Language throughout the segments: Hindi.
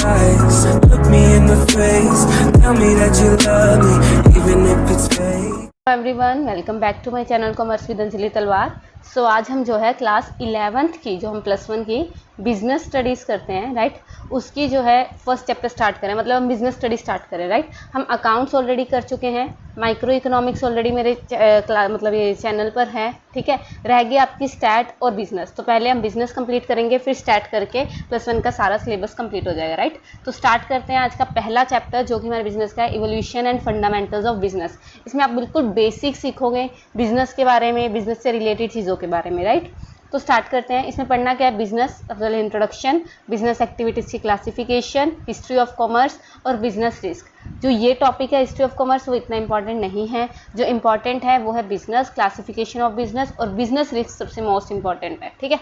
eyes, look me in the face, tell me that you love me, even if it's fake. Hello everyone, welcome back to my channel commerce with Anjali Talwar. So आज हम जो है क्लास 11th की जो हम +1 की बिजनेस स्टडीज़ करते हैं, राइट, उसकी जो है फर्स्ट चैप्टर स्टार्ट करें, मतलब हम बिजनेस स्टडी स्टार्ट करें, राइट। हम अकाउंट्स ऑलरेडी कर चुके हैं, माइक्रो इकोनॉमिक्स ऑलरेडी मेरे मतलब ये चैनल पर है, ठीक है। रह गई आपकी स्टैट और बिजनेस, तो पहले हम बिजनेस कंप्लीट करेंगे, फिर स्टैट करके +1 का सारा सिलेबस कंप्लीट हो जाएगा, राइट। तो स्टार्ट करते हैं आज का पहला चैप्टर जो कि हमारे बिजनेस का है, evolution and fundamentals of business. इसमें आप बिल्कुल बेसिक सीखोगे बिजनेस के बारे में, बिजनेस से रिलेटेड चीज़ों के बारे में, राइट। तो स्टार्ट करते हैं। इसमें पढ़ना क्या है, बिजनेस, पहले इंट्रोडक्शन, बिजनेस एक्टिविटीज़ की क्लासिफिकेशन, हिस्ट्री ऑफ कॉमर्स और बिजनेस रिस्क। जो ये टॉपिक है हिस्ट्री ऑफ कॉमर्स वो इतना इंपॉर्टेंट नहीं है, जो इंपॉर्टेंट है वो है बिजनेस, क्लासिफिकेशन ऑफ बिजनेस और बिजनेस रिस्क सबसे मोस्ट इंपॉर्टेंट है, ठीक है,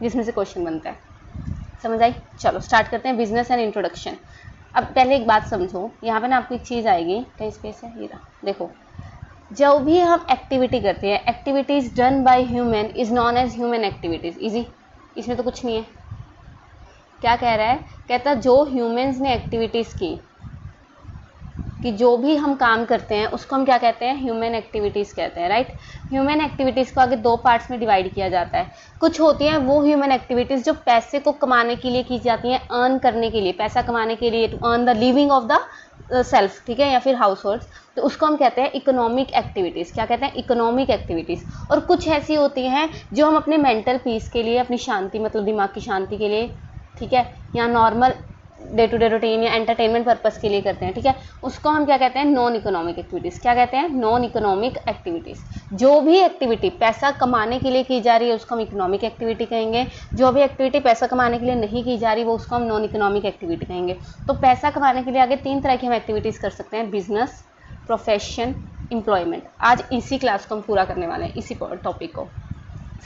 जिसमें से क्वेश्चन बनता है। समझ आई? चलो स्टार्ट करते हैं बिजनेस एंड इंट्रोडक्शन। अब पहले एक बात समझो, यहाँ पे ना आपको एक चीज़ आएगी, कहीं स्पेस है, ये रहा, देखो। जो भी हम एक्टिविटी करते हैं, activities done by human is known as human activities. Easy, इसमें तो कुछ नहीं है। क्या कह रहा है, कहता जो ह्यूमंस ने एक्टिविटीज की, कि जो भी हम काम करते हैं उसको हम क्या कहते हैं, ह्यूमन एक्टिविटीज़ कहते हैं, राइट। ह्यूमन एक्टिविटीज़ को आगे दो पार्ट्स में डिवाइड किया जाता है। कुछ होती हैं वो ह्यूमन एक्टिविटीज़ जो पैसे को कमाने के लिए की जाती हैं, अर्न करने के लिए, पैसा कमाने के लिए, to earn the living of the self, ठीक है, या फिर हाउस होल्ड्स, तो उसको हम कहते हैं इकोनॉमिक एक्टिविटीज़। क्या कहते हैं, इकोनॉमिक एक्टिविटीज़। और कुछ ऐसी होती हैं जो हम अपने मेंटल पीस के लिए, अपनी शांति, मतलब दिमाग की शांति के लिए, ठीक है, या normal day to day routine या एंटरटेनमेंट पर्पस के लिए करते हैं, ठीक है, उसको हम क्या कहते हैं, नॉन इकोनॉमिक एक्टिविटीज़। क्या कहते हैं, नॉन इकोनॉमिक एक्टिविटीज़। जो भी एक्टिविटी पैसा कमाने के लिए की जा रही है उसको हम इकोनॉमिक एक्टिविटी कहेंगे। जो भी एक्टिविटी पैसा कमाने के लिए नहीं की जा रही वो उसको हम नॉन इकोनॉमिक एक्टिविटी कहेंगे। तो पैसा कमाने के लिए आगे 3 तरह की हम एक्टिविटीज़ कर सकते हैं, बिजनेस, प्रोफेशन, एम्प्लॉयमेंट। आज इसी क्लास को हम पूरा करने वाले हैं, इसी टॉपिक को।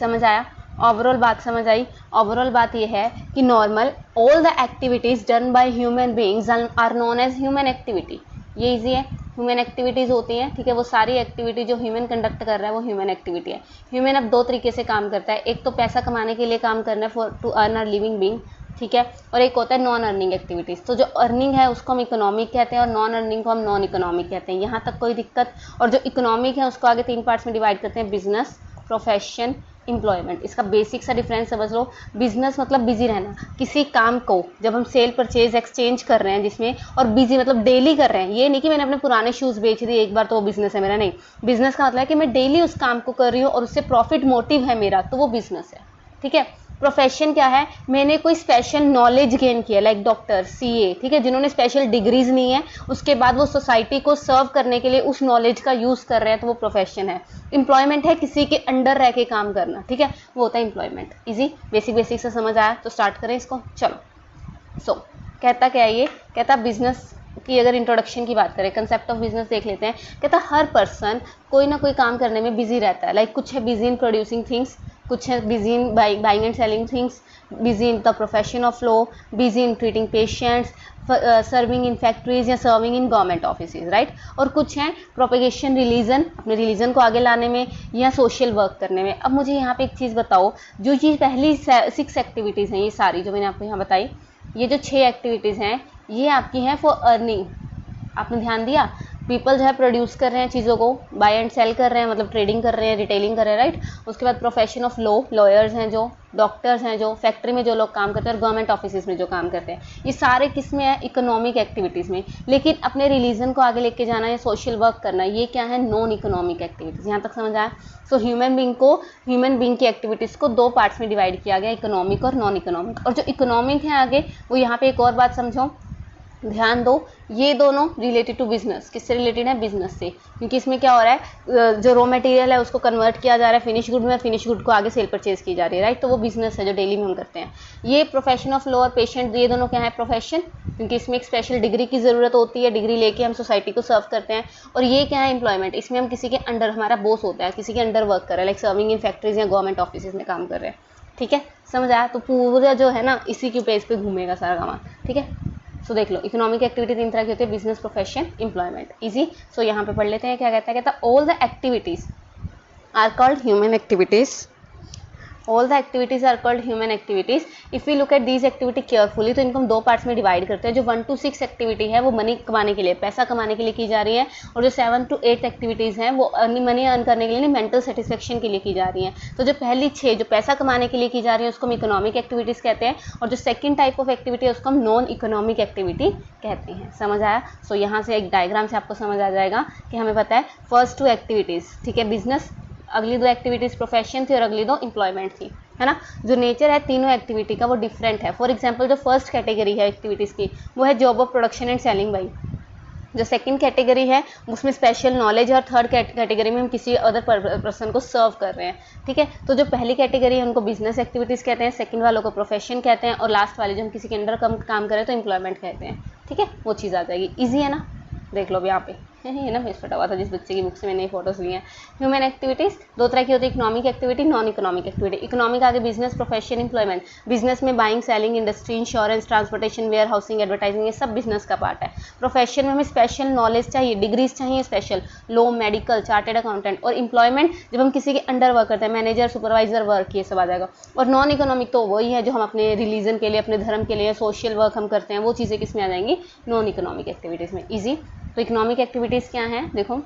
समझ आया? ओवरऑल बात समझ आई? ओवरऑल बात ये है कि normal all the activities done by human beings are known as human activity. ये इजी है, ह्यूमन एक्टिविटीज़ होती हैं, ठीक है, वो सारी एक्टिविटी जो ह्यूमन कंडक्ट कर रहा है वो ह्यूमन एक्टिविटी है। ह्यूमन अब 2 तरीके से काम करता है, एक तो पैसा कमाने के लिए काम करना है, for to earn a living being, ठीक है, और एक होता है नॉन अर्निंग एक्टिविटीज़। तो जो अर्निंग है उसको हम इकोनॉमिक कहते हैं और नॉन अर्निंग को हम नॉन इकोनॉमिक कहते हैं। यहाँ तक कोई दिक्कत? और जो इकोनॉमिक है उसको आगे 3 पार्ट्स में डिवाइड करते हैं, बिजनेस, प्रोफेशन, एम्प्लॉयमेंट। इसका बेसिक सा डिफरेंस समझ लो। बिजनेस मतलब बिजी रहना, किसी काम को जब हम सेल परचेज एक्सचेंज कर रहे हैं जिसमें, और बिजी मतलब डेली कर रहे हैं, ये नहीं कि मैंने अपने पुराने शूज़ बेच दिए एक बार तो वो बिजनेस है मेरा, नहीं। बिजनेस का मतलब है कि मैं डेली उस काम को कर रही हूँ और उससे प्रॉफिट मोटिव है मेरा, तो वो बिजनेस है, ठीक है। प्रोफेशन क्या है, मैंने कोई स्पेशल नॉलेज गेन किया, लाइक डॉक्टर, सीए, ठीक है, जिन्होंने स्पेशल डिग्रीज ली हैं, उसके बाद वो सोसाइटी को सर्व करने के लिए उस नॉलेज का यूज़ कर रहे हैं, तो वो प्रोफेशन है। एम्प्लॉयमेंट है किसी के अंडर रह के काम करना, ठीक है, वो होता है एम्प्लॉयमेंट। इजी, बेसिक से समझ आया? तो स्टार्ट करें इसको, चलो। कहता क्या है ये, कहता बिजनेस की अगर इंट्रोडक्शन की बात करें, कंसेप्ट ऑफ बिजनेस देख लेते हैं। कहता हर पर्सन कोई ना कोई काम करने में बिजी रहता है, लाइक कुछ है बिजी इन प्रोड्यूसिंग थिंग्स, कुछ है busy in buying and selling things, busy in the profession of law, busy in treating patients, serving in factories या serving in government offices, right. और कुछ हैं प्रोपेगेशन रिलीजन, अपने रिलीजन को आगे लाने में या सोशल वर्क करने में। अब मुझे यहाँ पे एक चीज़ बताओ, जो ये पहली 6 एक्टिविटीज़ हैं, ये सारी जो मैंने आपको यहाँ बताई, ये जो 6 एक्टिविटीज़ हैं ये आपकी हैं फॉर अर्निंग। आपने ध्यान दिया, पीपल जो है प्रोड्यूस कर रहे हैं चीज़ों को, बाय एंड सेल कर रहे हैं, मतलब ट्रेडिंग कर रहे हैं, रिटेलिंग कर रहे हैं, राइट। उसके बाद प्रोफेशन ऑफ लॉ, लॉयर्स हैं जो, डॉक्टर्स हैं जो, फैक्ट्री में जो लोग काम करते हैं और गवर्नमेंट ऑफिस में जो काम करते हैं, ये सारे किस में है, इकोनॉमिक एक्टिविटीज़ में। लेकिन अपने रिलीजन को आगे लेके जाना या सोशल वर्क करना, ये क्या है, नॉन इकोनॉमिक एक्टिविटीज़। यहाँ तक समझ आया? सो ह्यूमन बींग की एक्टिविटीज़ को 2 पार्ट्स में डिवाइड किया गया, इकोनॉमिक और नॉन इकोनॉमिक। और जो इकोनॉमिक है आगे, वो यहाँ पे एक और बात समझो, ध्यान दो, ये दोनों रिलेटेड टू बिजनेस। किससे रिलेटेड है, बिजनेस से, क्योंकि इसमें क्या हो रहा है, जो रॉ मटेरियल है उसको कन्वर्ट किया जा रहा है फिनिश गुड में, फिनिश गुड को आगे सेल परचेज की जा रही है, राइट। तो वो बिजनेस है जो डेली में हम करते हैं। ये प्रोफेशन ऑफ लॉ और पेशेंट, ये दोनों क्या है, प्रोफेशन, क्योंकि इसमें एक स्पेशल डिग्री की ज़रूरत होती है, डिग्री लेके हम सोसाइटी को सर्व करते हैं। और ये क्या है, एम्प्लॉयमेंट, इसमें हम किसी के अंडर, हमारा बॉस होता है, किसी के अंडर वर्क कर रहे हैं, लाइक सर्विंग इन फैक्ट्रीज या गवर्नमेंट ऑफिस में काम कर रहे हैं, ठीक है, समझ आया? तो पूरा जो है ना इसी के बेस पे घूमेगा सारा काम, ठीक है। सो देख लो, इकोनॉमिक एक्टिविटी 3 तरह की होती है, business, profession, employment. Easy. So यहाँ पे पढ़ लेते हैं क्या कहता है, कहता all the activities are called human activities all the activities are called human activities. If we look at these activity carefully तो इनको हम 2 पार्ट्स में डिवाइड करते हैं। जो 1 to 6 एक्टिविटी है वो मनी कमाने के लिए, पैसा कमाने के लिए की जा रही है, और जो 7 to 8 एक्टिविटीज़ हैं वो मनी अर्न करने के लिए, मेंटल सेटिस्फेक्शन के लिए की जा रही हैं। तो जो पहली 6 जो पैसा कमाने के लिए की जा रही है उसको हम इकोनॉमिक एक्टिविटीज़ कहते हैं, और जो सेकंड टाइप ऑफ एक्टिविटी है उसको हम नॉन इकोनॉमिक एक्टिविटी कहते हैं। समझ आया? सो यहाँ से एक डायग्राम से आपको समझ आ जाएगा कि हमें पता है फर्स्ट 2 एक्टिविटीज़, ठीक है, बिजनेस, अगली 2 एक्टिविटीज़ प्रोफेशन थी और अगली 2 एम्प्लॉयमेंट थी, है ना। जो नेचर है तीनों एक्टिविटी का वो डिफरेंट है। फॉर एग्जांपल जो फर्स्ट कैटेगरी है एक्टिविटीज़ की वो है job of production and selling भाई। जो सेकंड कैटेगरी है उसमें स्पेशल नॉलेज है, और थर्ड कैटेगरी में हम किसी अदर पर्सन को सर्व कर रहे हैं, ठीक है। तो जो पहली कैटेगरी है उनको बिजनेस एक्टिविटीज़ कहते हैं, सेकंड वालों को प्रोफेशन कहते हैं, और लास्ट वाले जो हम किसी के अंडर काम करें तो एम्प्लॉयमेंट कहते हैं, ठीक है। वो चीज़ आ जाएगी, ईजी है ना। देख लो अब यहाँ पे ये ना फेस फटा हुआ था जिस बच्चे की बुक से मैंने ये फोटोज ली हैं। ह्यूमन एक्टिविटीज़ 2 तरह की होती है, economic activity, non economic activity. Economic आगे बिजनेस, प्रोफेशन, एम्प्लॉयमेंट। बिजनेस में buying, selling, industry, insurance, transportation, warehousing, advertising, ये सब बिजनेस का पार्ट है। प्रोफेशन में हमें स्पेशल नॉलेज चाहिए, डिग्रीज चाहिए special, law, medical, chartered accountant. और एम्प्लॉयमेंट जब हम किसी के अंडर वर्क करते हैं, मैनेजर, सुपरवाइजर वर्क, ये सब आ जाएगा। और नॉन इकोनॉमिक तो वही है जो हम अपने रिलीजन के लिए, अपने धर्म के लिए सोशल वर्क हम करते हैं, वो चीज़ें किस में आ जाएंगी, नॉन इकोनॉमिक एक्टिविटीज़ में। ईजी। तो इकोनॉमिक एक्टिविटीज़ क्या हैं, देखो,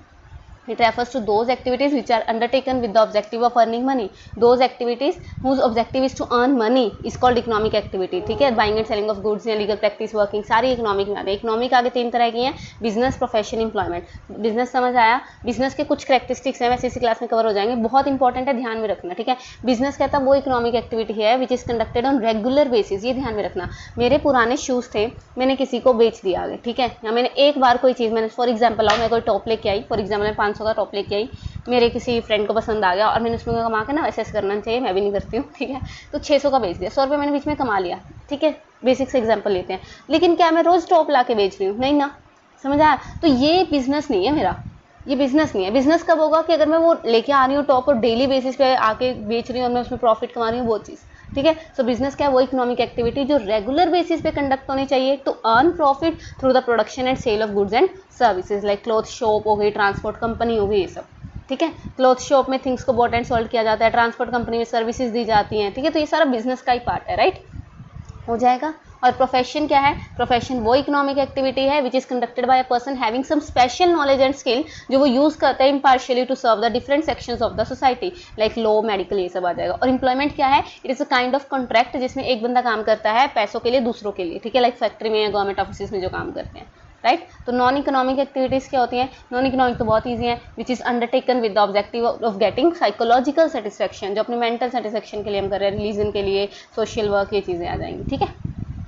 it refers to those activities which are undertaken with the objective of earning money. Those activities whose objective is to earn money is called economic activity, ठीक है। Buying and selling of goods या लीगल प्रैक्टिस, वर्किंग, सारी इकोनॉमिक में आते हैं। इकोनॉमिक आगे 3 तरह की हैं, बिजनेस, प्रोफेशन, एम्प्लॉयमेंट। बिजनेस समझ आया। बिजनेस के कुछ कैरेक्टरिस्टिक्स हैं, वैसे इसी क्लास में कवर हो जाएंगे, बहुत इंपॉर्टेंट है, ध्यान में रखना, ठीक है। बिजनेस कहता है वो इकोनॉमिक एक्टिविटी है which is conducted on regular basis, ये ध्यान में रखना। मेरे पुराने शूज़ थे, मैंने किसी को बेच दिया आगे, ठीक है, या मैंने एक बार कोई चीज़, मैंने फॉर एग्जाम्पल मैं कोई टॉप लेके आई, फॉर एग्जाम्पल मैं 500 का टॉप लेके आई, मेरे किसी फ्रेंड को पसंद आ गया और मैंने उसमें कमा के ना ऐसे करना चाहिए, मैं भी नहीं करती हूँ, ठीक है। तो 600 का बेच दिया, 100 रुपये मैंने बीच में कमा लिया, ठीक है, बेसिक से एग्जांपल लेते हैं। लेकिन क्या मैं रोज़ टॉप ला के बेच रही हूँ? नहीं ना, समझ आया। तो ये बिजनेस नहीं है मेरा, ये बिजनेस नहीं है। बिजनेस कब होगा कि अगर मैं वो लेके आ रही हूँ टॉप और डेली बेसिस पे आके बेच रही हूँ और मैं उसमें प्रॉफिट कमा रही हूँ, वो चीज़, ठीक है। सो बिजनेस क्या है, वो इकोनॉमिक एक्टिविटी जो रेगुलर बेसिस पे कंडक्ट होनी चाहिए to earn profit through the production and sale of goods and services, like cloth shop हो गई, ट्रांसपोर्ट कंपनी हो गई, ये सब, ठीक है। क्लॉथ शॉप में थिंग्स को बॉट एंड सोल्ड किया जाता है, ट्रांसपोर्ट कंपनी में सर्विसेज दी जाती हैं, ठीक है। तो ये सारा बिजनेस का ही पार्ट है, राइट, हो जाएगा। और प्रोफेशन क्या है, प्रोफेशन वो इकोनॉमिक एक्टिविटी है which is conducted by a person having some special knowledge and skill, जो वो यूज करता है impartially to serve the different sections of the society, like law, medical, ये सब आ जाएगा। और एम्प्लॉयमेंट क्या है, it is a kind of contract जिसमें एक बंदा काम करता है पैसों के लिए दूसरों के लिए, ठीक है, लाइक फैक्ट्री में या गवर्नमेंट ऑफिस में जो काम करते हैं, राइट। तो नॉन इकोनॉमिक एक्टिविटीज़ क्या होती हैं, नॉन इकोनॉमिक तो बहुत ईजी है, which is undertaken with the objective of getting psychological satisfaction, जो अपने मेंटल सेटिस्फेक्शन के लिए हम कर रहे हैं, रिलीजन के लिए, सोशल वर्क, ये चीज़ें आ जाएंगी, ठीक है,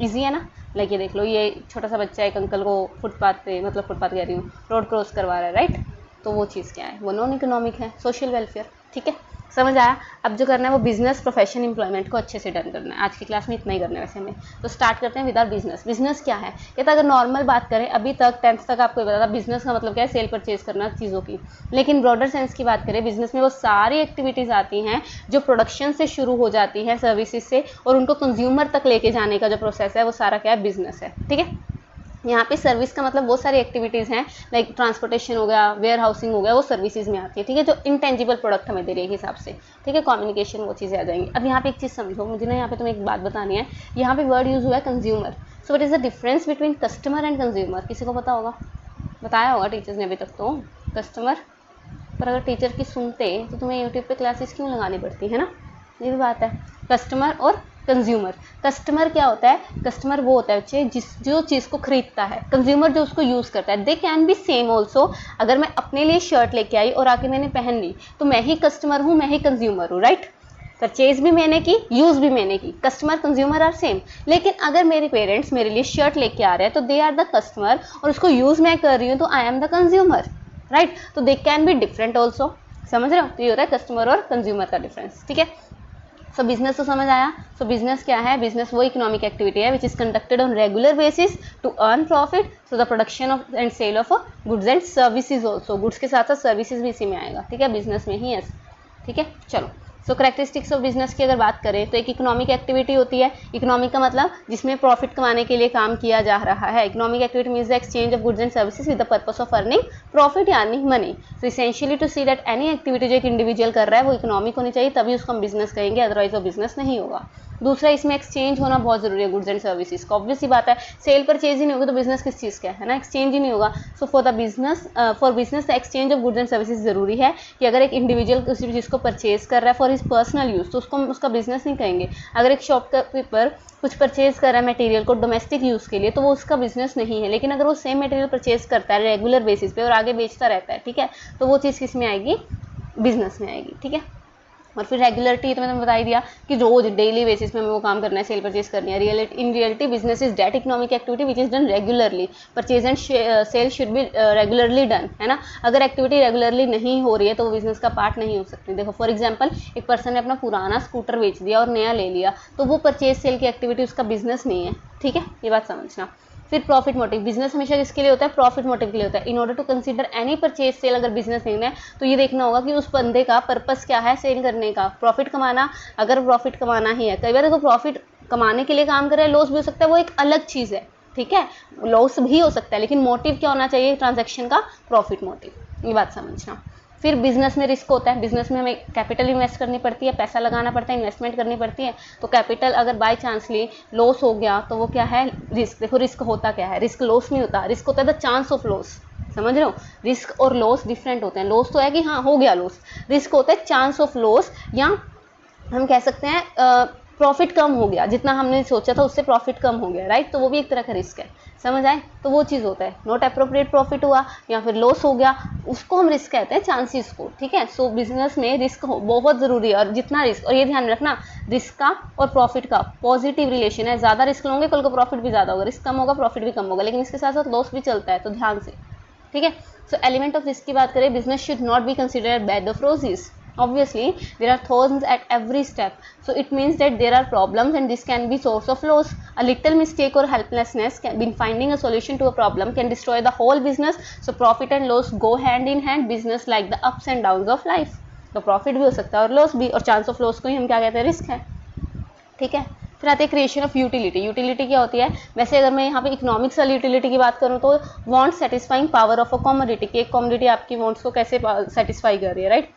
ईजी है ना। लाइक ये देख लो, ये छोटा सा बच्चा एक अंकल को फुटपाथ पे, मतलब फुटपाथ कह रही हूँ, रोड क्रॉस करवा रहा है, राइट। तो वो चीज़ क्या है, वो नॉन इकोनॉमिक है, सोशल वेलफेयर, ठीक है, समझ आया। अब जो करना है वो बिजनेस, प्रोफेशन, एम्प्लॉयमेंट को अच्छे से डन करना है। आज की क्लास में इतना ही करना है वैसे हमें। तो स्टार्ट करते हैं विद आवर बिजनेस। बिजनेस क्या है, कहता अगर नॉर्मल बात करें, अभी तक 10th तक आपको पता था बिजनेस का मतलब क्या है, सेल परचेज करना चीज़ों की। लेकिन ब्रॉडर सेंस की बात करें, बिजनेस में वो सारी एक्टिविटीज़ आती हैं जो प्रोडक्शन से शुरू हो जाती हैं, सर्विसेज से, और उनको कंज्यूमर तक लेके जाने का जो प्रोसेस है वो सारा क्या है, बिजनेस है, ठीक है। यहाँ पे सर्विस का मतलब वो सारी एक्टिविटीज़ हैं, लाइक ट्रांसपोर्टेशन हो गया, वेयर हाउसिंग हो गया, वो सर्विसेज में आती है, ठीक है, जो इंटेंजिबल प्रोडक्ट हमें दे रही है हिसाब से, ठीक है, कम्युनिकेशन, वो चीज़ें आ जाएंगी। अब यहाँ पे एक चीज़ समझो, मुझे ना यहाँ पे तुम्हें एक बात बतानी है। यहाँ पे वर्ड यूज़ हुआ है consumer. So what is the difference between customer and consumer, किसी को पता होगा? बताया होगा टीचर्स ने अभी तक तो कस्टमर, पर अगर टीचर की सुनते तो तुम्हें यूट्यूब पे क्लासेस क्यों लगानी पड़ती है ना, ये भी बात है। कस्टमर और कंज्यूमर, कस्टमर क्या होता है, कस्टमर वो होता है बच्चे जो चीज़ को खरीदता है, कंज्यूमर जो उसको यूज़ करता है। दे कैन बी सेम ऑल्सो। अगर मैं अपने लिए शर्ट लेके आई और आके मैंने पहन ली तो मैं ही कस्टमर हूँ, मैं ही कंज्यूमर हूँ, राइट। परचेज भी मैंने की, यूज़ भी मैंने की, कस्टमर कंज्यूमर आर सेम। लेकिन अगर मेरे पेरेंट्स मेरे लिए शर्ट लेके आ रहे हैं तो दे आर द कस्टमर और उसको यूज़ मैं कर रही हूँ तो I am the consumer, right. तो they can be different also, समझ रहे हो। तो ये होता है कस्टमर और कंज्यूमर का डिफरेंस, ठीक है। सो बिजनेस तो समझ आया। सो बिजनेस क्या है, बिजनेस वो इकोनॉमिक एक्टिविटी है which is conducted on regular basis to earn profit through the production of and sale of goods and services also. Goods के साथ साथ सर्विसेज भी इसी में आएगा, ठीक है, बिजनेस में ही है, ठीक है। चलो सो करेक्टरिस्टिक्स ऑफ बिजनेस की अगर बात करें तो एक इकोनॉमिक एक्टिविटी होती है। इकोनॉमिक का मतलब जिसमें प्रॉफिट कमाने के लिए काम किया जा रहा है। Economic activity means the exchange of goods and services with the purpose of earning profit या earning money. So essentially to see that any activity जो एक इंडिविजुअल कर रहा है वो इकोनॉमिक होनी चाहिए, तभी उसको हम बिजनेस कहेंगे, अदरवाइज वो बिजनेस नहीं होगा। दूसरा, इसमें एक्सचेंज होना बहुत जरूरी है गुड्स एंड सर्विसेज का। ऑब्वियस ही बात है, सेल परचेज ही नहीं होगी तो बिजनेस किस चीज़ का है ना, एक्सचेंज ही नहीं होगा। So for business the exchange of goods and services जरूरी है कि अगर एक इंडिविजुअल किसी भी चीज़ को परचेज कर रहा है फॉर हिज पर्सनल यूज़ तो उसको हम उसका बिजनेस नहीं कहेंगे। अगर एक शॉपकीपर कुछ परचेज कर रहा है मटेरियल को डोमेस्टिक यूज़ के लिए तो वो उसका बिजनेस नहीं है। लेकिन अगर वो सेम मटेरियल परचेज करता है रेगुलर बेसिस पे और आगे बेचता रहता है, ठीक है, तो वो चीज़ किस में आएगी, बिजनेस में आएगी। ठीक है, और फिर रेगुलरिटी तो मैंने बता ही दिया कि रोज डेली बेसिस में हमें वो काम करना है, सेल परचेज करनी है। In reality business is that economic activity which is done regularly. Purchase and sale should be regularly done, है ना। अगर एक्टिविटी रेगुलरली नहीं हो रही है तो वो बिजनेस का पार्ट नहीं हो सकती। देखो फॉर एग्जांपल, एक पर्सन ने अपना पुराना स्कूटर बेच दिया और नया ले लिया तो वो परचेज सेल की एक्टिविटी उसका बिजनेस नहीं है। ठीक है, ये बात समझना। फिर प्रॉफिट मोटिव, बिजनेस हमेशा किसके लिए होता है, प्रॉफिट मोटिव के लिए होता है। In order to consider any purchase sale, अगर बिजनेस देखना है तो ये देखना होगा कि उस बंदे का पर्पस क्या है सेल करने का, प्रॉफिट कमाना। अगर प्रॉफिट कमाना ही है, कई बार देखो प्रॉफिट कमाने के लिए काम कर रहे हैं, लॉस भी हो सकता है, वो एक अलग चीज़ है। ठीक है, लॉस भी हो सकता है, लेकिन मोटिव क्या होना चाहिए ट्रांजैक्शन का, प्रॉफिट मोटिव, ये बात समझना। फिर बिजनेस में रिस्क होता है, बिजनेस में हमें कैपिटल इन्वेस्ट करनी पड़ती है, पैसा लगाना पड़ता है, इन्वेस्टमेंट करनी पड़ती है। तो कैपिटल अगर बाय चांसली लॉस हो गया तो वो क्या है, रिस्क। देखो रिस्क होता क्या है, रिस्क लॉस नहीं होता, रिस्क होता है द चांस ऑफ लॉस। समझ रहे हो, रिस्क और लॉस डिफरेंट होते हैं। लॉस तो है कि हाँ हो गया लॉस, रिस्क होता है चांस ऑफ लॉस, या हम कह सकते हैं प्रॉफिट कम हो गया, जितना हमने सोचा था उससे प्रॉफिट कम हो गया, राइट। तो वो भी एक तरह का रिस्क है, समझ आए, तो वो चीज़ होता है। नॉट अप्रोप्रिएट प्रॉफिट हुआ या फिर लॉस हो गया, उसको हम रिस्क कहते हैं, चांसेस को। ठीक है, सो बिजनेस में रिस्क बहुत ज़रूरी है, और जितना रिस्क, और ये ध्यान रखना रिस्क का और प्रॉफिट का पॉजिटिव रिलेशन है। ज़्यादा रिस्क लोगे कल को प्रॉफिट भी ज़्यादा होगा, रिस्क कम होगा प्रॉफिट भी कम होगा, लेकिन इसके साथ साथ लॉस भी चलता है, तो ध्यान से। ठीक है, सो एलिमेंट ऑफ रिस्क की बात करें, business should not be considered bed of roses. Obviously there are thorns at every step, so it means that there are problems and this can be source of loss. A little mistake or helplessness in finding a solution to a problem can destroy the whole business. So profit and loss go hand in hand, business like the ups and downs of life. तो प्रॉफिट भी हो सकता है और लॉस भी, और चांस ऑफ लॉस को ही हम क्या कहते हैं, रिस्क है। ठीक है, फिर आते हैं क्रिएशन ऑफ यूटिलिटी। यूटिलिटी क्या होती है, वैसे अगर मैं यहाँ पे इकोनॉमिक्स वाली यूटिलिटी की बात करूँ तो want satisfying power of a commodity, कि एक कमोडिटी आपकी वांट्स को कैसे सेटिस्फाई कर रही है, राइट।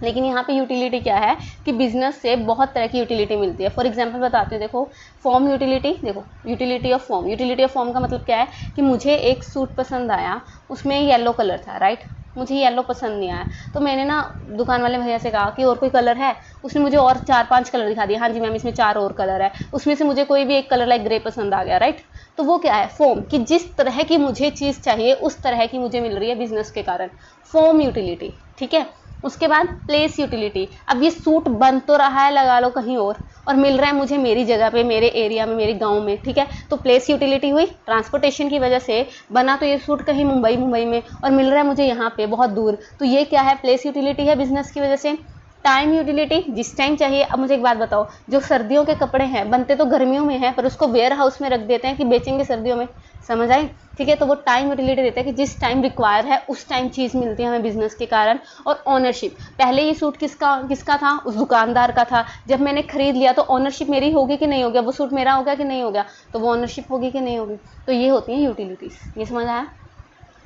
लेकिन यहाँ पे यूटिलिटी क्या है कि बिजनेस से बहुत तरह की यूटिलिटी मिलती है। फॉर एग्जांपल बताती हूँ, देखो फॉर्म यूटिलिटी, देखो utility of form. Utility of form का मतलब क्या है कि मुझे एक सूट पसंद आया, उसमें येलो कलर था, राइट। मुझे येलो पसंद नहीं आया तो मैंने ना दुकान वाले भैया से कहा कि और कोई कलर है, उसने मुझे और 4-5 कलर दिखा दिए। हाँ जी मैम, इसमें 4 और कलर है, उसमें से मुझे कोई भी एक कलर लाइक ग्रे पसंद आ गया, राइट। तो वो क्या है, फॉर्म, कि जिस तरह की मुझे चीज़ चाहिए उस तरह की मुझे मिल रही है बिजनेस के कारण, फॉर्म यूटिलिटी। ठीक है, उसके बाद प्लेस यूटिलिटी। अब ये सूट बन तो रहा है, लगा लो कहीं और मिल रहा है मुझे मेरी जगह पे, मेरे एरिया में, मेरे गांव में। ठीक है, तो प्लेस यूटिलिटी हुई, ट्रांसपोर्टेशन की वजह से बना तो ये सूट कहीं मुंबई में और मिल रहा है मुझे यहाँ पे बहुत दूर, तो ये क्या है, प्लेस यूटिलिटी है बिजनेस की वजह से। टाइम यूटिलिटी, जिस टाइम चाहिए। अब मुझे एक बात बताओ, जो सर्दियों के कपड़े हैं बनते तो गर्मियों में हैं पर उसको वेयर हाउस में रख देते हैं कि बेचेंगे सर्दियों में, समझ आए। ठीक है, तो वो टाइम यूटिलिटी देता है कि जिस टाइम रिक्वायर है उस टाइम चीज़ मिलती है हमें बिजनेस के कारण। और ओनरशिप, पहले ये सूट किसका था, उस दुकानदार का था, जब मैंने खरीद लिया तो ओनरशिप मेरी होगी कि नहीं हो गया, वो सूट मेरा हो गया कि नहीं हो गया, तो वो ओनरशिप होगी कि नहीं होगी। तो ये होती है यूटिलिटीज़, ये समझ आया।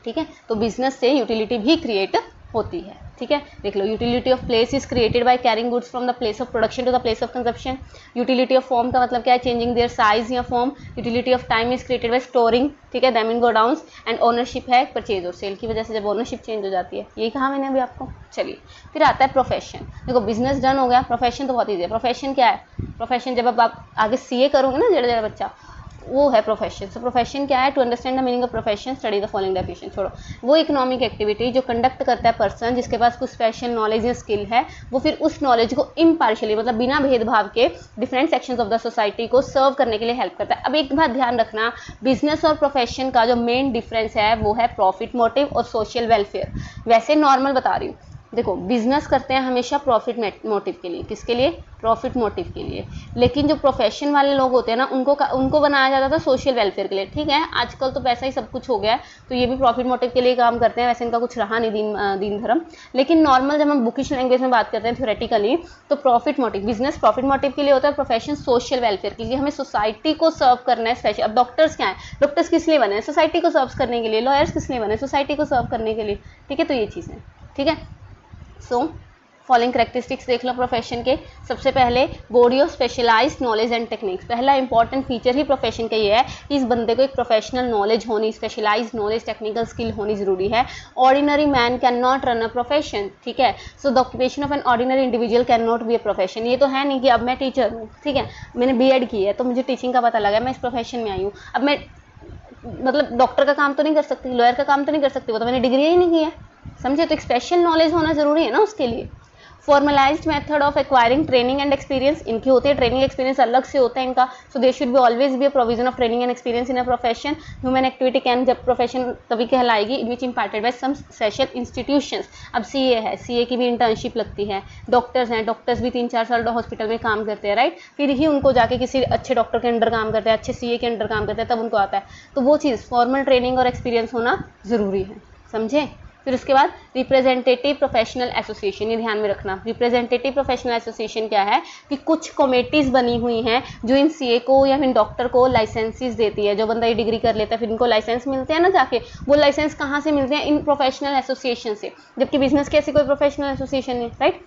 ठीक है, तो बिजनेस से यूटिलिटी भी क्रिएट होती है। ठीक है, देख लो, utility of place is created by carrying goods from the place of production to the place of consumption. Utility of form का मतलब क्या है, चेंजिंग देयर साइज या form. Utility of time is created by storing, ठीक है, them in godowns. And ownership है परचेज और सेल की वजह से, जब ओनरशिप चेंज हो जाती है, यही कहा मैंने अभी आपको। चलिए, फिर आता है प्रोफेशन। देखो बिजनेस डन हो गया, प्रोफेशन तो बहुत ईजी है। प्रोफेशन क्या है, प्रोफेशन जब आप आगे सीए करोगे ना, जरा बच्चा, वो है प्रोफेशन। सो प्रोफेशन क्या है, to understand the meaning of profession study the following definition. छोड़ो, वो इकोनॉमिक एक्टिविटी जो कंडक्ट करता है पर्सन जिसके पास कुछ स्पेशल नॉलेज या स्किल है, वो फिर उस नॉलेज को इम्पार्शियली, मतलब बिना भेदभाव के, different sections of the society को सर्व करने के लिए हेल्प करता है। अब एक बात ध्यान रखना, बिजनेस और प्रोफेशन का जो मेन डिफरेंस है वो है प्रॉफिट मोटिव और सोशल वेलफेयर। वैसे नॉर्मल बता रही हूँ, देखो बिजनेस करते हैं हमेशा प्रॉफिट मोटिव के लिए, किसके लिए? प्रॉफिट मोटिव के लिए। लेकिन जो प्रोफेशन वाले लोग होते हैं ना, उनको बनाया जाता था सोशल वेलफेयर के लिए। ठीक है, आजकल तो पैसा ही सब कुछ हो गया है, तो ये भी प्रॉफिट मोटिव के लिए काम करते हैं, वैसे इनका कुछ रहा नहीं दीन धर्म। लेकिन नॉर्मल जब हम बुकिश लैंग्वेज में बात करते हैं थ्योरेटिकली, तो profit motive, business profit motive के लिए होता है, प्रोफेशन सोशल वेलफेयर के लिए, हमें सोसाइटी को सर्व करना है। स्पेशल अब डॉक्टर्स क्या है, डॉक्टर्स किस लिए बने हैं? सोसाइटी को सर्व करने के लिए। लॉयर्स किस लिए बने? सोसाइटी को सर्व करने के लिए। ठीक है, तो ये चीज़ है। ठीक है, सो फॉलोइंग करेक्टरिस्टिक्स देख लो प्रोफेशन के। सबसे पहले body of specialized knowledge and techniques. पहला इंपॉर्टेंट फीचर ही प्रोफेशन का ये है कि इस बंदे को एक प्रोफेशनल नॉलेज होनी, स्पेशलाइज्ड नॉलेज, टेक्निकल स्किल होनी जरूरी है। Ordinary man can not run a profession. ठीक है, so the occupation of an ordinary individual can not be a profession. ये तो है नहीं कि अब मैं टीचर हूँ, ठीक है, मैंने बीएड की है तो मुझे टीचिंग का पता लगा, मैं इस प्रोफेशन में आई हूँ, अब मैं मतलब डॉक्टर का काम तो नहीं कर सकती, लॉयर का काम तो नहीं कर सकती, वो तो मैंने डिग्री ही नहीं की है, समझे? तो एक स्पेशल नॉलेज होना जरूरी है ना उसके लिए। Formalised method of acquiring training and experience. इनकी होती है ट्रेनिंग एक्सपीरियंस अलग से होता है इनका। So there should be always be a provision of training and experience in a profession. Human activity can, जब प्रोफेशन तभी कहलाएगी, in which imparted by some special institutions. अब सीए है, सीए की भी इंटर्नशिप लगती है। डॉक्टर्स हैं, डॉक्टर्स भी 3-4 साल हॉस्पिटल में काम करते हैं, राइट, फिर ही उनको जाके किसी अच्छे डॉक्टर के अंडर काम करते हैं, अच्छे सीए के अंडर काम करते हैं, तब उनको आता है। तो वो चीज़ फॉर्मल ट्रेनिंग और एक्सपीरियंस होना जरूरी है, समझे? फिर उसके बाद रिप्रेजेंटेटिव प्रोफेशनल एसोसिएशन, ये ध्यान में रखना। रिप्रेजेंटेटिव प्रोफेशनल एसोसिएशन क्या है कि कुछ कमेटीज बनी हुई हैं जो इन सीए को या फिर डॉक्टर को लाइसेंसेस देती है। जो बंदा ये डिग्री कर लेता है फिर इनको लाइसेंस मिलते हैं ना जाके, वो लाइसेंस कहाँ से मिलते हैं? इन प्रोफेशनल एसोसिएशन से, जबकि बिजनेस की ऐसी कोई प्रोफेशनल एसोसिएशन नहीं, right.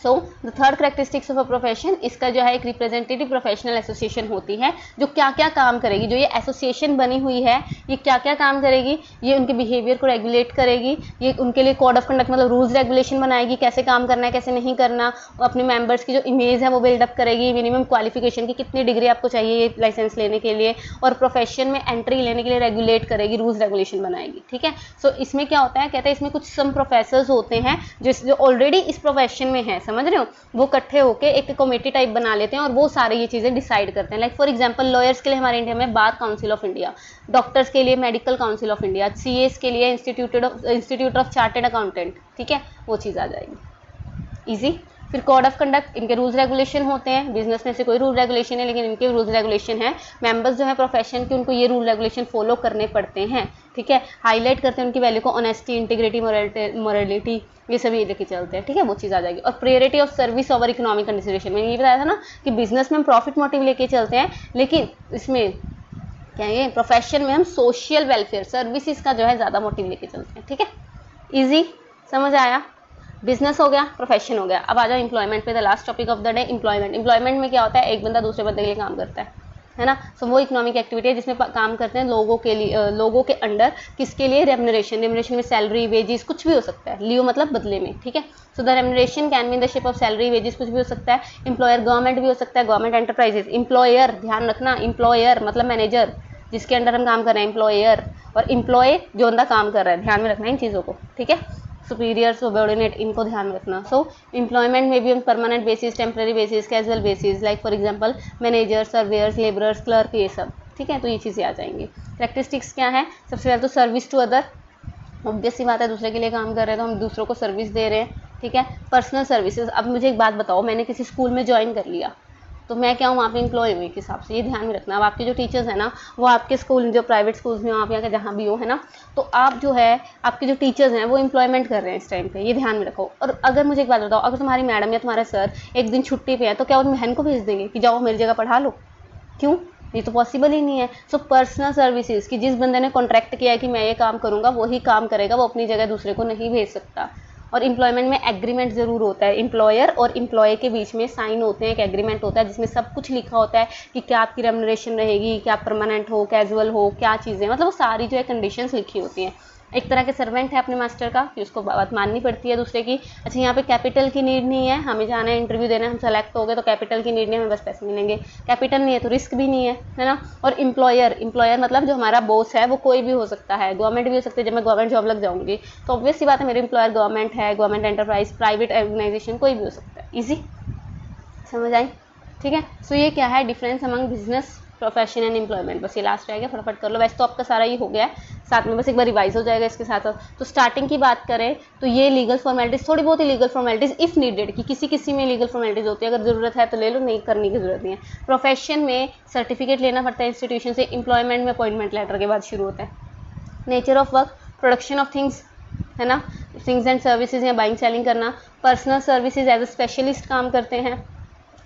So the third characteristics of a profession, इसका जो है एक रिप्रेजेंटेटिव प्रोफेशनल एसोसिएशन होती है जो क्या क्या काम करेगी। जो ये एसोसिएशन बनी हुई है ये क्या क्या काम करेगी? ये उनके बिहेवियर को रेगुलेट करेगी, ये उनके लिए कोड ऑफ कंडक्ट मतलब रूल्स रेगुलेशन बनाएगी, कैसे काम करना है कैसे नहीं करना, अपने मेंबर्स की जो इमेज है वो बिल्डअप करेगी, मिनिमम क्वालिफिकेशन की कितनी डिग्री आपको चाहिए ये लाइसेंस लेने के लिए, और प्रोफेशन में एंट्री लेने के लिए रेगुलेट करेगी, रूल्स रेगुलेशन बनाएगी। ठीक है, सो इसमें क्या होता है, कहते हैं इसमें कुछ सम प्रोफेसर्स होते हैं जो ऑलरेडी इस प्रोफेशन में है, समझ रहे हो, वो इकट्ठे होके एक कमेटी टाइप बना लेते हैं और वो सारे ये चीजें डिसाइड करते हैं। लाइक फॉर एग्जांपल लॉयर्स के लिए हमारे इंडिया में bar council of India, doctors के लिए medical council of India, CS के लिए इंस्टीट्यूट ऑफ चार्टर्ड अकाउंटेंट। ठीक है, वो चीज आ जाएगी, इजी। फिर कोड ऑफ कंडक्ट, इनके रूल्स रेगुलेशन होते हैं। बिजनेस में से कोई रूल रेगुलेशन है लेकिन इनके रूल्स रेगुलेशन है। मेंबर्स जो है प्रोफेशन के, उनको ये रूल रेगुलेशन फॉलो करने पड़ते हैं। ठीक है, हाईलाइट करते हैं उनकी वैल्यू को, ऑनेस्टी, इंटीग्रिटी, मोरालिटी, ये सभी लेके चलते हैं। ठीक है, वो चीज़ आ जाएगी। और priority of service over economic consideration, मैंने ये बताया था ना कि बिजनेस में हम प्रॉफिट मोटिव लेके चलते हैं, लेकिन इसमें क्या है, प्रोफेशन में हम सोशल वेलफेयर सर्विसेज का जो है ज़्यादा मोटिव लेके चलते हैं। ठीक है, ईजी, समझ आया? बिजनेस हो गया, प्रोफेशन हो गया। अब आ जाओ एम्प्लॉयमेंट पे, the last topic of the day, employment. Employment में क्या होता है, एक बंदा दूसरे बंदे के लिए काम करता है ना। सो वो इकोनॉमिक एक्टिविटी है जिसमें काम करते हैं लोगों के लिए, लोगों के अंडर, किसके लिए? रेम्यूनरेशन। रेम्यूनरेशन में सैलरी, वेजेस, कुछ भी हो सकता है, लियो मतलब बदले में। ठीक है, so the remuneration can be in the shape of salary, wages, कुछ भी हो सकता है। एम्प्लॉयर गवर्नमेंट भी हो सकता है, गवर्नमेंट एंटरप्राइजेस। एम्प्लॉयर, ध्यान रखना, एम्प्लॉयर मतलब मैनेजर जिसके अंडर हम काम कर रहे हैं, एम्प्लॉयर, और एम्प्लॉय जो बंदा काम कर रहा है, ध्यान में रखना इन चीज़ों को। ठीक है, सुपीरियर, सबऑर्डिनेट, इनको ध्यान में रखना। सो एम्प्लॉयमेंट में भी हम permanent basis, temporary basis, casual basis, like for example manager, surveyor's, labourers, clerk, ये सब। ठीक है, तो ये चीज़ें आ जाएंगी। कैरेक्टरिस्टिक्स क्या है? सबसे पहले तो सर्विस टू अदर, ऑब्वियस सी बात है, दूसरे के लिए काम कर रहे हैं तो हम दूसरों को सर्विस दे रहे हैं। ठीक है, पर्सनल सर्विसेज। अब मुझे एक बात बताओ, मैंने किसी स्कूल में ज्वाइन कर लिया तो मैं क्या हूँ, वहाँ पे एम्प्लॉय हूँ एक हिसाब से, ये ध्यान में रखना। अब आपके जो टीचर्स हैं ना, वो आपके स्कूल, जो प्राइवेट स्कूल्स में हो आप, या जहाँ भी हो, है ना, तो आप जो है, आपके जो टीचर्स हैं वो एम्प्लॉयमेंट कर रहे हैं इस टाइम पे, ये ध्यान में रखो। और अगर मुझे एक बात बताओ, अगर तुम्हारी मैडम या तुम्हारा सर एक दिन छुट्टी पे है तो क्या वो बहन को भेज देंगे कि जाओ मेरी जगह पढ़ा लो? क्यों? ये तो पॉसिबल ही नहीं है। सो पर्सनल सर्विसेज, कि जिस बंदे ने कॉन्ट्रैक्ट किया है कि मैं ये काम करूँगा वही काम करेगा, वो अपनी जगह दूसरे को नहीं भेज सकता। और एम्प्लॉयमेंट में एग्रीमेंट जरूर होता है, एम्प्लॉयर और एम्प्लॉय के बीच में साइन होते हैं, एक एग्रीमेंट होता है जिसमें सब कुछ लिखा होता है कि क्या आपकी रेम्यूनरेशन रहेगी, क्या परमानेंट हो, कैजुअल हो, क्या चीज़ें, मतलब वो सारी जो है कंडीशंस लिखी होती हैं। एक तरह के सर्वेंट है अपने मास्टर का कि उसको बात माननी पड़ती है दूसरे की। अच्छा, यहाँ पे कैपिटल की नीड नहीं है, हमें जाना है इंटरव्यू देना, हम सेलेक्ट हो गए तो कैपिटल की नीड नहीं है, हमें बस पैसे मिलेंगे। कैपिटल नहीं है तो रिस्क भी नहीं है ना। और एम्प्लॉयर मतलब जो हमारा बॉस है वो कोई भी हो सकता है, गवर्नमेंट भी हो सकती है। जब मैं गवर्नमेंट जॉब लग जाऊंगी तो ऑब्वियस सी बात है मेरे एम्प्लॉयर गवर्नमेंट है, गवर्नमेंट एंटरप्राइज, प्राइवेट ऑर्गेनाइजेशन, कोई भी हो सकता है। ईजी, समझ आई? ठीक है, सो ये क्या है difference among business profession and employment, बस ये लास्ट रह गया, फटाफट कर लो। वैसे तो आपका सारा ये हो गया है, साथ में बस एक बार रिवाइज हो जाएगा इसके साथ साथ। तो स्टार्टिंग की बात करें तो ये लीगल फॉर्मेलिटीज़, थोड़ी बहुत ही लीगल फॉर्मेलिटीज़ इफ़ नीडेड, कि किसी में लीगल फॉर्मेलिटीज़ होती है, अगर ज़रूरत है तो ले लो, नहीं करने की ज़रूरत नहीं है। प्रोफेशन में सर्टिफिकेट लेना पड़ता है इंस्टीट्यूशन से, एम्प्लॉयमेंट में अपॉइंटमेंट लेटर के बाद शुरू होता है। Nature of work, production of things, है ना, थिंग्स एंड सर्विसेज या बाइंग सेलिंग करना। Personal services as a specialist काम करते हैं,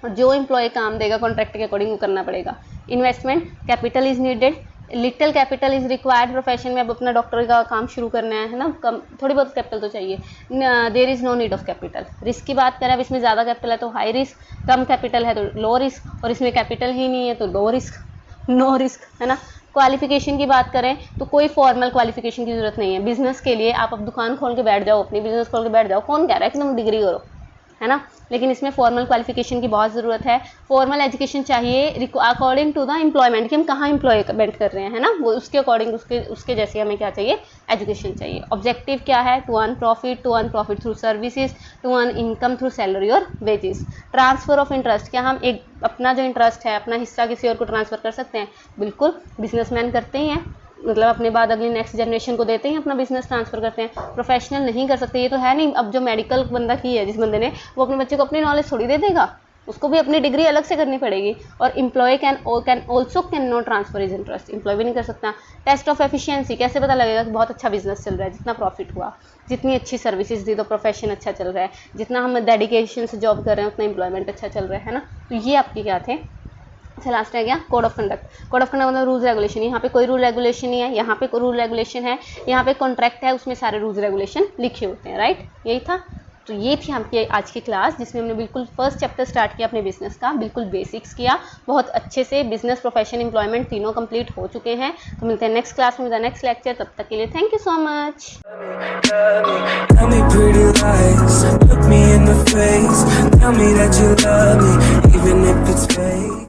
और जो एम्प्लॉय काम देगा कॉन्ट्रैक्ट के अकॉर्डिंग वो करना पड़ेगा। Investment, capital is needed, little capital is required. Profession में अब अपना डॉक्टर का काम शुरू करना है ना, कम थोड़ी बहुत कैपिटल तो चाहिए। There is no need of capital. Risk की बात करें, अब इसमें ज़्यादा कैपिटल है तो हाई रिस्क, कम कैपिटल है तो लो रिस्क, और इसमें कैपिटल ही नहीं है तो लो रिस्क, नो रिस्क, है ना। क्वालिफिकेशन की बात करें तो कोई फॉर्मल क्वालिफिकेशन की जरूरत नहीं है। बिजनेस के लिए आप अब दुकान खोल के बैठ जाओ, अपनी बिजनेस खोल के बैठ जाओ, कौन कह रहा है कि तुम डिग्री करो, है ना। लेकिन इसमें फॉर्मल क्वालिफिकेशन की बहुत ज़रूरत है। फॉर्मल एजुकेशन चाहिए अकॉर्डिंग टू द एम्प्लॉयमेंट, कि हम कहाँ एम्प्लॉयमेंट कर रहे हैं, ना, वो उसके अकॉर्डिंग उसके जैसे हमें क्या चाहिए, एजुकेशन चाहिए। ऑब्जेक्टिव क्या है, to earn profit through services, to earn income through salary और वेजेस। ट्रांसफर ऑफ इंटरेस्ट, क्या हम एक अपना जो इंटरेस्ट है, अपना हिस्सा किसी और को ट्रांसफ़र कर सकते हैं? बिल्कुल, बिजनेसमैन करते ही हैं, मतलब अपने बाद अगली नेक्स्ट जनरेशन को देते हैं, अपना बिजनेस ट्रांसफर करते हैं। प्रोफेशनल नहीं कर सकते, ये तो है नहीं। अब जो मेडिकल बंदा की है, जिस बंदे ने, वो अपने बच्चे को अपनी नॉलेज थोड़ी दे देगा, उसको भी अपनी डिग्री अलग से करनी पड़ेगी। और employ can not transfer is interest, employ भी नहीं कर सकता। टेस्ट ऑफ एफिशिएंसी, कैसे पता लगेगा कि बहुत अच्छा बिजनेस चल रहा है? जितना प्रॉफिट हुआ, जितनी अच्छी सर्विसेज दी तो प्रोफेशन अच्छा चल रहा है, जितना हम डेडिकेशन से जॉब कर रहे हैं उतना एम्प्लॉयमेंट अच्छा चल रहा है ना। तो ये आपके क्या थे। अच्छा, लास्ट रह गया code of conduct. Code of conduct मतलब रूल्स रेगुलेशन। यहाँ पे कोई रूल रेगुलेशन नहीं है, यहाँ पे कोई रूल रेगुलेशन है, यहाँ पे कॉन्ट्रैक्ट है, उसमें सारे रूल्स रेगुलेशन लिखे होते हैं, राइट। यही था। तो ये थी आपकी आज की क्लास, जिसमें हमने बिल्कुल फर्स्ट चैप्टर स्टार्ट किया अपने बिजनेस का, बिल्कुल बेसिक्स किया, बहुत अच्छे से। बिजनेस, प्रोफेशन, एम्प्लॉयमेंट तीनों कंप्लीट हो चुके हैं। तो मिलते हैं नेक्स्ट क्लास में, नेक्स्ट लेक्चर। तब तक के लिए thank you so much. Tell me pretty lies, look me in the face, tell me that you love me, even if it's fake.